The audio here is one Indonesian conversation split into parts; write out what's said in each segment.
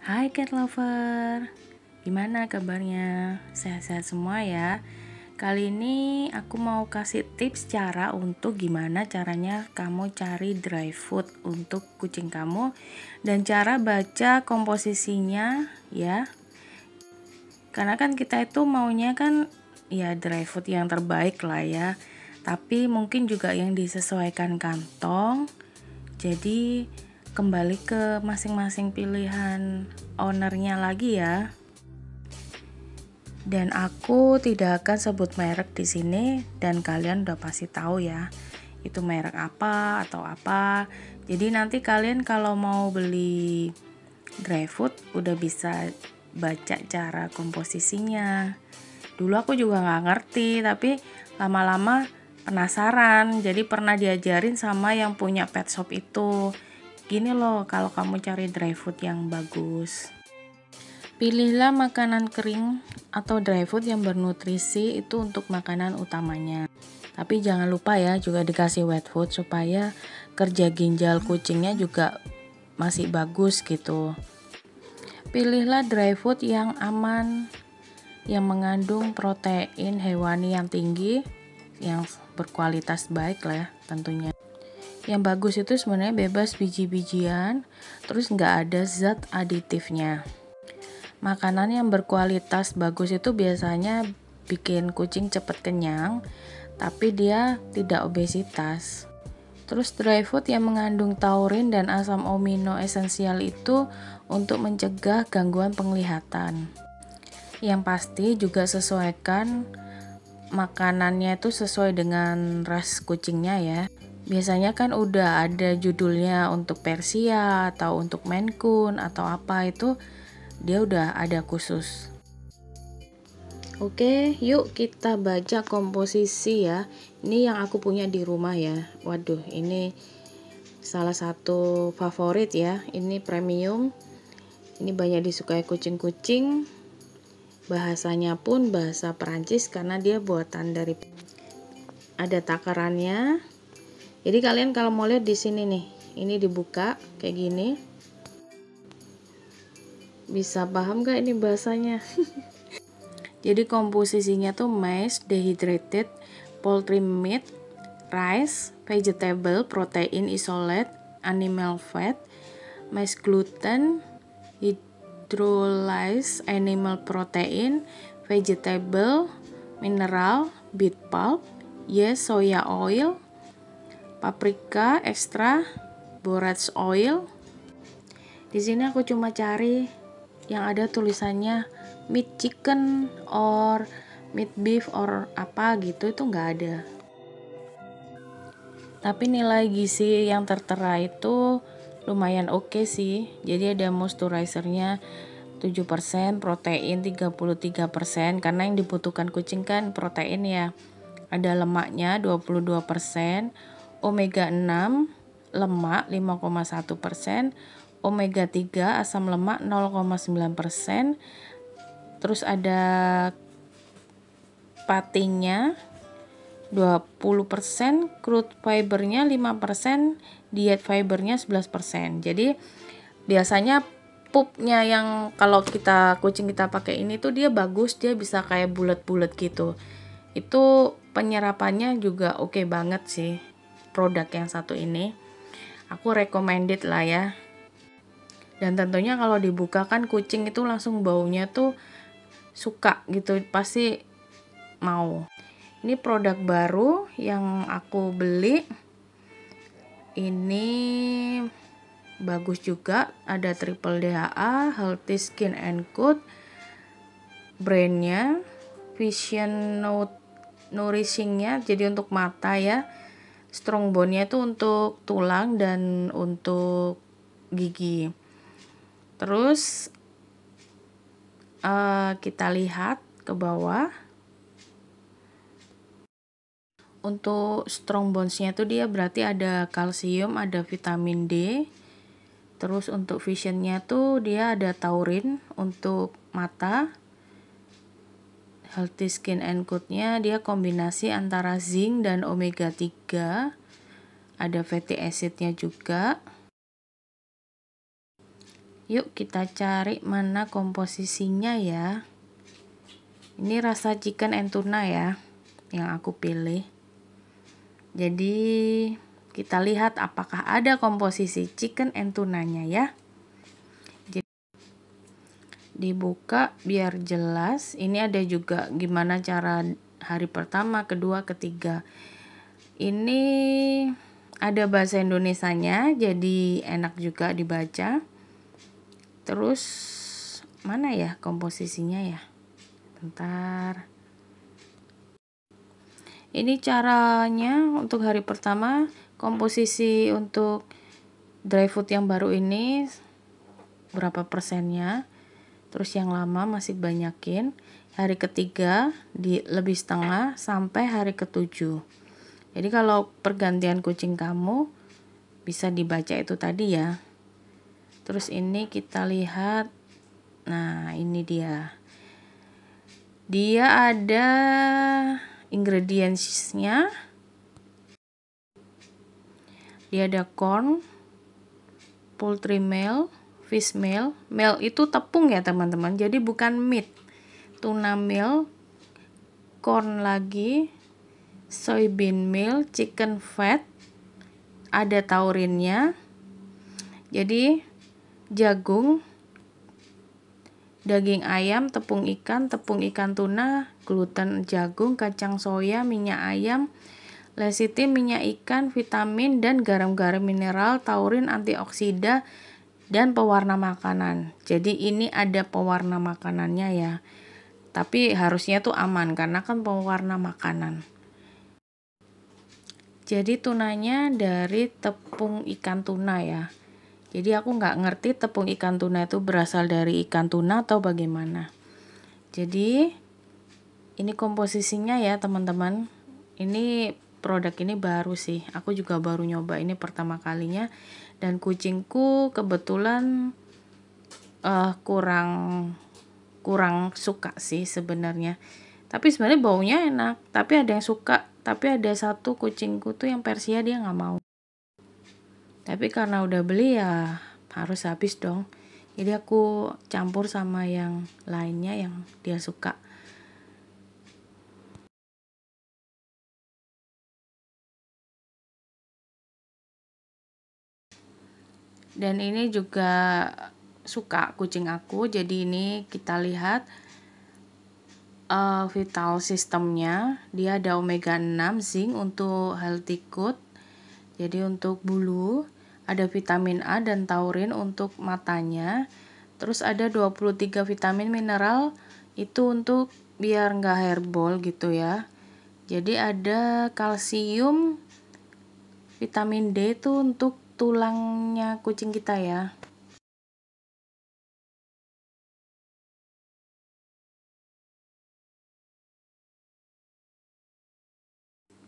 Hai cat lover, gimana kabarnya? Sehat-sehat semua ya. Kali ini aku mau kasih tips cara untuk gimana caranya kamu cari dry food untuk kucing kamu dan cara baca komposisinya ya. Karena kan kita itu maunya kan ya dry food yang terbaik lah ya. Tapi mungkin juga yang disesuaikan kantong. Jadi kembali ke masing-masing pilihan ownernya lagi ya. Dan aku tidak akan sebut merek di sini dan kalian udah pasti tahu ya. Itu merek apa atau apa. Jadi nanti kalian kalau mau beli dry food udah bisa baca cara komposisinya. Dulu aku juga nggak ngerti, tapi lama-lama penasaran. Jadi pernah diajarin sama yang punya pet shop itu. Gini loh, kalau kamu cari dry food yang bagus, pilihlah makanan kering atau dry food yang bernutrisi, itu untuk makanan utamanya. Tapi jangan lupa ya, juga dikasih wet food supaya kerja ginjal kucingnya juga masih bagus gitu. Pilihlah dry food yang aman, yang mengandung protein hewani yang tinggi, yang berkualitas baik lah ya tentunya. Yang bagus itu sebenarnya bebas biji-bijian, terus nggak ada zat aditifnya. Makanan yang berkualitas bagus itu biasanya bikin kucing cepet kenyang, tapi dia tidak obesitas. Terus dry food yang mengandung taurin dan asam amino esensial itu untuk mencegah gangguan penglihatan. Yang pasti juga sesuaikan makanannya itu sesuai dengan ras kucingnya ya. Biasanya kan udah ada judulnya untuk Persia atau untuk Maine Coon atau apa itu dia udah ada khusus. Oke, yuk kita baca komposisi ya. Ini yang aku punya di rumah ya. Waduh, ini salah satu favorit ya. Ini premium. Ini banyak disukai kucing-kucing. Bahasanya pun bahasa Perancis karena dia buatan dari, ada takarannya. Jadi kalian kalau mau lihat di sini nih, ini dibuka kayak gini. Bisa paham gak ini bahasanya? Jadi komposisinya tuh maize, dehydrated, poultry meat, rice, vegetable, protein isolate, animal fat, maize gluten, hydrolyzed animal protein, vegetable, mineral, beet pulp, yeast, soya oil, paprika extra, borax oil. Di sini aku cuma cari yang ada tulisannya meat chicken or meat beef or apa gitu, itu nggak ada. Tapi nilai gizi yang tertera itu lumayan oke sih. Jadi ada moisturizernya 7%, protein 33%, karena yang dibutuhkan kucing kan protein ya. Ada lemaknya 22%, omega 6 lemak 5,1%, omega 3 asam lemak 0,9%. Terus ada patinya 20%, crude fibernya 5%, diet fibernya 11%. Jadi biasanya pupnya yang kalau kucing kita pakai ini tuh dia bagus, dia bisa kayak bulat-bulat gitu. Itu penyerapannya juga oke banget sih produk yang satu ini. Aku recommended lah ya. Dan tentunya kalau dibuka kan kucing itu langsung baunya tuh suka gitu, pasti mau. Ini produk baru yang aku beli. Ini bagus juga, ada triple DHA, healthy skin and coat, brandnya Vision Nourishingnya jadi untuk mata ya, strong bone-nya itu untuk tulang dan untuk gigi. Terus kita lihat ke bawah. Untuk strong bones-nya tuh dia berarti ada kalsium, ada vitamin D. Terus untuk vision-nya tuh dia ada taurin untuk mata. Healthy skin and coat-nya dia kombinasi antara zinc dan omega 3. Ada fatty acid-nya juga. Yuk kita cari mana komposisinya ya. Ini rasa chicken and tuna ya yang aku pilih. Jadi kita lihat apakah ada komposisi chicken and tunanya ya. Jadi, dibuka biar jelas. Ini ada juga gimana cara hari pertama, kedua, ketiga. Ini ada bahasa Indonesianya, jadi enak juga dibaca. Terus mana ya komposisinya ya? Bentar. Ini caranya untuk hari pertama. Komposisi untuk dry food yang baru ini berapa persennya. Terus yang lama masih banyakin. Hari ketiga lebih setengah sampai hari ketujuh. Jadi kalau pergantian kucing kamu bisa dibaca itu tadi ya. Terus ini kita lihat. Nah, ini dia. Dia ada ingredients-nya. Dia ada corn, poultry meal, fish meal. Meal itu tepung ya teman-teman. Jadi bukan meat. Tuna meal, corn lagi, soybean meal, chicken fat. Ada taurinnya. Jadi jagung, daging ayam, tepung ikan tuna, gluten jagung, kacang soya, minyak ayam, lecithin, minyak ikan, vitamin dan garam-garam mineral, taurin, antioksida dan pewarna makanan. Jadi ini ada pewarna makanannya ya. Tapi harusnya tuh aman karena kan pewarna makanan. Jadi tunanya dari tepung ikan tuna ya. Jadi aku nggak ngerti tepung ikan tuna itu berasal dari ikan tuna atau bagaimana. Jadi ini komposisinya ya teman-teman. Ini produk ini baru sih. Aku juga baru nyoba ini pertama kalinya. Dan kucingku kebetulan kurang suka sih sebenarnya. Tapi sebenarnya baunya enak. Tapi ada yang suka. Tapi ada satu kucingku tuh yang Persia dia nggak mau. Tapi karena udah beli ya harus habis dong. Jadi aku campur sama yang lainnya yang dia suka. Dan ini juga suka kucing aku. Jadi ini kita lihat vital systemnya. Dia ada omega 6 zinc untuk healthy gut. Jadi untuk bulu. Ada vitamin A dan taurin untuk matanya. Terus ada 23 vitamin mineral itu untuk biar nggak hairball gitu ya. Jadi ada kalsium, vitamin D itu untuk tulangnya kucing kita ya.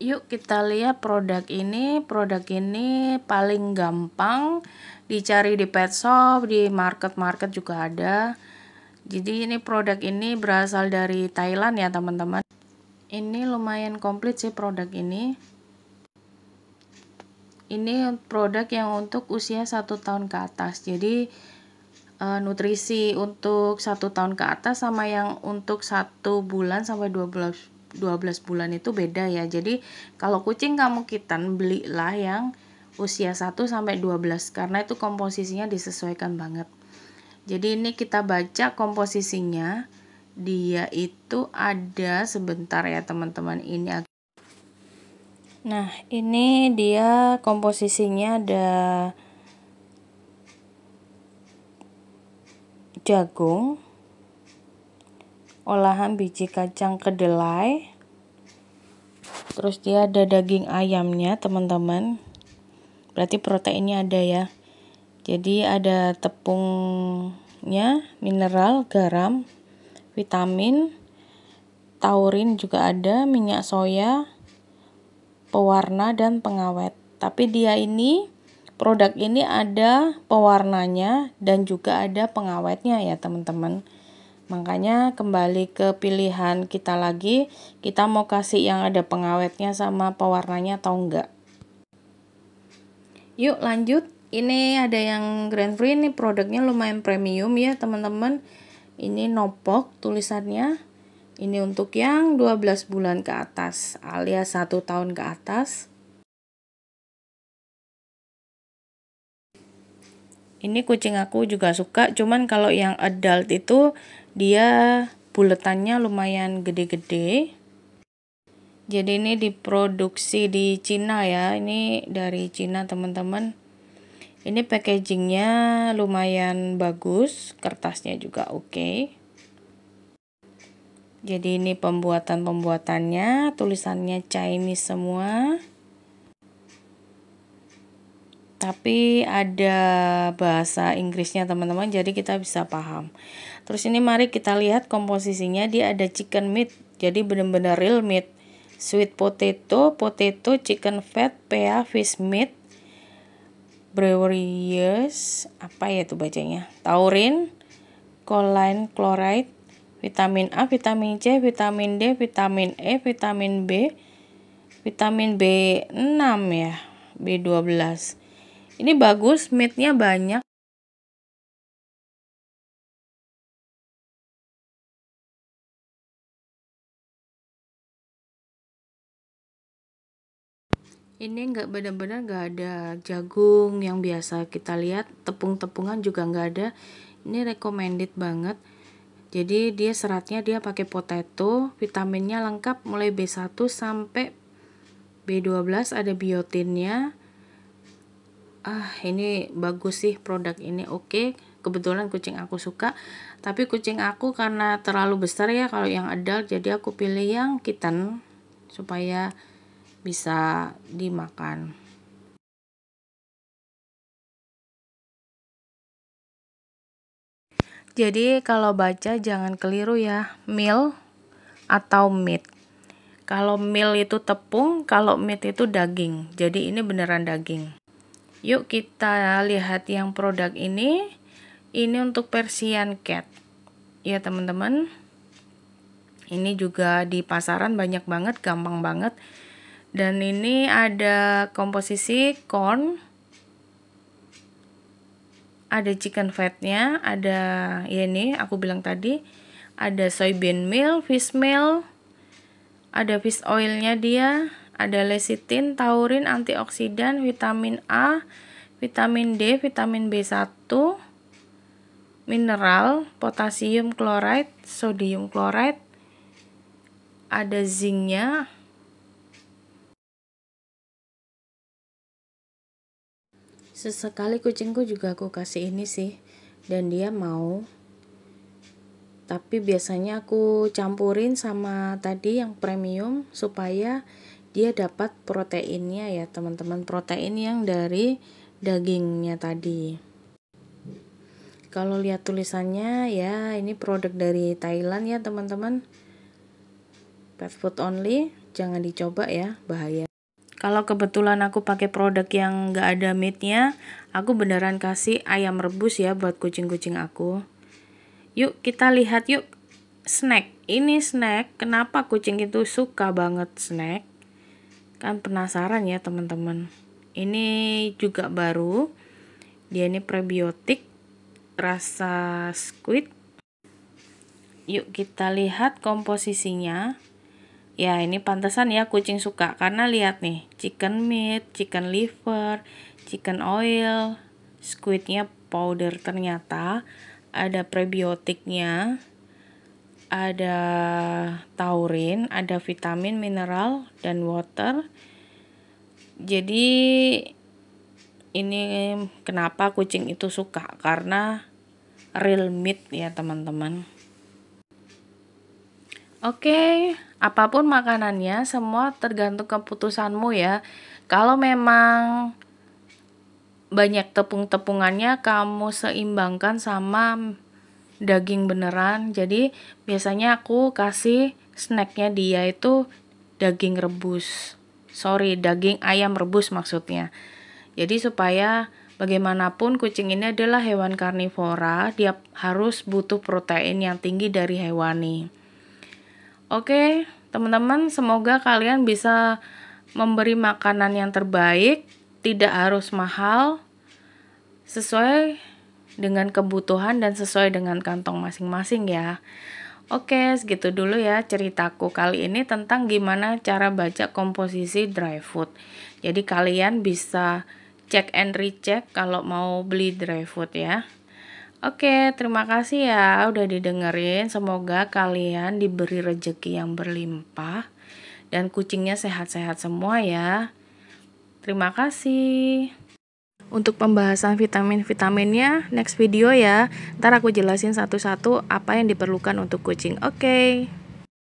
Yuk kita lihat produk ini. Produk ini paling gampang dicari di pet shop, di market juga ada. Jadi ini produk ini berasal dari Thailand ya teman-teman. Ini lumayan komplit sih produk ini. Ini produk yang untuk usia 1 tahun ke atas. Jadi nutrisi untuk 1 tahun ke atas sama yang untuk 1 bulan sampai 12 bulan itu beda ya. Jadi kalau kucing kamu kitten belilah yang usia 1 sampai 12 karena itu komposisinya disesuaikan banget. Jadi ini kita baca komposisinya. Dia itu ada sebentar ya teman-teman. Nah, ini dia komposisinya ada jagung, olahan biji kacang kedelai, terus dia ada daging ayamnya teman-teman, berarti proteinnya ada ya. Jadi ada tepungnya, mineral, garam, vitamin, taurin juga ada, minyak soya, pewarna dan pengawet. Tapi dia ini produk ini ada pewarnanya dan juga ada pengawetnya ya teman-teman. Makanya kembali ke pilihan kita lagi, kita mau kasih yang ada pengawetnya sama pewarnanya atau enggak. Yuk lanjut. Ini ada yang Grand Free, ini produknya lumayan premium ya teman-teman. Ini Nopok tulisannya. Ini untuk yang 12 bulan ke atas alias 1 tahun ke atas. Ini kucing aku juga suka, cuman kalau yang adult itu dia buletannya lumayan gede-gede. Jadi ini diproduksi di Cina ya, ini dari Cina teman-teman. Ini packagingnya lumayan bagus, kertasnya juga oke. Jadi ini pembuatannya, tulisannya Chinese semua. Tapi ada bahasa Inggrisnya teman-teman, jadi kita bisa paham. Terus ini mari kita lihat komposisinya. Dia ada chicken meat, jadi benar-benar real meat, sweet potato, chicken fat, pea, fish meat, breweries, apa ya itu bacanya, taurin, choline chloride, vitamin A, vitamin C, vitamin D, vitamin E, vitamin B, vitamin B6 ya, B12. Ini bagus, meatnya banyak. Ini enggak, benar-benar nggak ada jagung yang biasa kita lihat, tepung-tepungan juga nggak ada. Ini recommended banget. Jadi dia seratnya dia pakai potato, vitaminnya lengkap mulai B1 sampai B12, ada biotinnya. Ini bagus sih produk ini, oke. Kebetulan kucing aku suka, tapi kucing aku karena terlalu besar ya kalau yang adult, jadi aku pilih yang kitten supaya bisa dimakan. Jadi kalau baca jangan keliru ya, meal atau meat. Kalau meal itu tepung, kalau meat itu daging. Jadi ini beneran daging. Yuk kita lihat yang produk ini. Ini untuk Persian cat. Ya teman-teman. Ini juga di pasaran banyak banget, gampang banget. Dan ini ada komposisi corn, ada chicken fatnya, ada ya ini aku bilang tadi, ada soybean meal, fish meal, ada fish oilnya dia, ada lecithin, taurin, antioksidan, vitamin A, vitamin D, vitamin B1, mineral, potasium chloride, sodium chloride, ada zincnya. Sesekali kucingku juga aku kasih ini sih, dan dia mau. Tapi biasanya aku campurin sama tadi yang premium supaya dia dapat proteinnya ya teman-teman, protein yang dari dagingnya tadi. Kalau lihat tulisannya ya ini produk dari Thailand ya teman-teman, pet food only, jangan dicoba ya, bahaya. Kalau kebetulan aku pakai produk yang nggak ada meatnya, aku beneran kasih ayam rebus ya buat kucing-kucing aku. Yuk kita lihat yuk snack. Ini snack, kenapa kucing itu suka banget snack? Kan penasaran ya teman-teman. Ini juga baru. Dia ini prebiotik rasa squid. Yuk kita lihat komposisinya. Ya ini pantesan ya kucing suka, karena lihat nih, chicken meat, chicken liver, chicken oil, squidnya powder, ternyata ada prebiotiknya, ada taurin, ada vitamin, mineral, dan water. Jadi ini kenapa kucing itu suka, karena real meat ya teman-teman. Oke, apapun makanannya semua tergantung keputusanmu ya. Kalau memang banyak tepung-tepungannya, kamu seimbangkan sama daging beneran. Jadi biasanya aku kasih snacknya dia itu daging rebus. Daging ayam rebus maksudnya. Jadi supaya bagaimanapun kucing ini adalah hewan karnivora, dia harus butuh protein yang tinggi dari hewani. Oke, teman-teman, semoga kalian bisa memberi makanan yang terbaik, tidak harus mahal, sesuai dengan kebutuhan dan sesuai dengan kantong masing-masing ya. Oke, segitu dulu ya ceritaku kali ini tentang gimana cara baca komposisi dry food. Jadi kalian bisa cek and recheck kalau mau beli dry food ya. Oke, terima kasih ya udah didengerin. Semoga kalian diberi rezeki yang berlimpah dan kucingnya sehat-sehat semua ya. Terima kasih. Untuk pembahasan vitamin-vitaminnya next video ya. Ntar aku jelasin satu-satu apa yang diperlukan untuk kucing. Oke.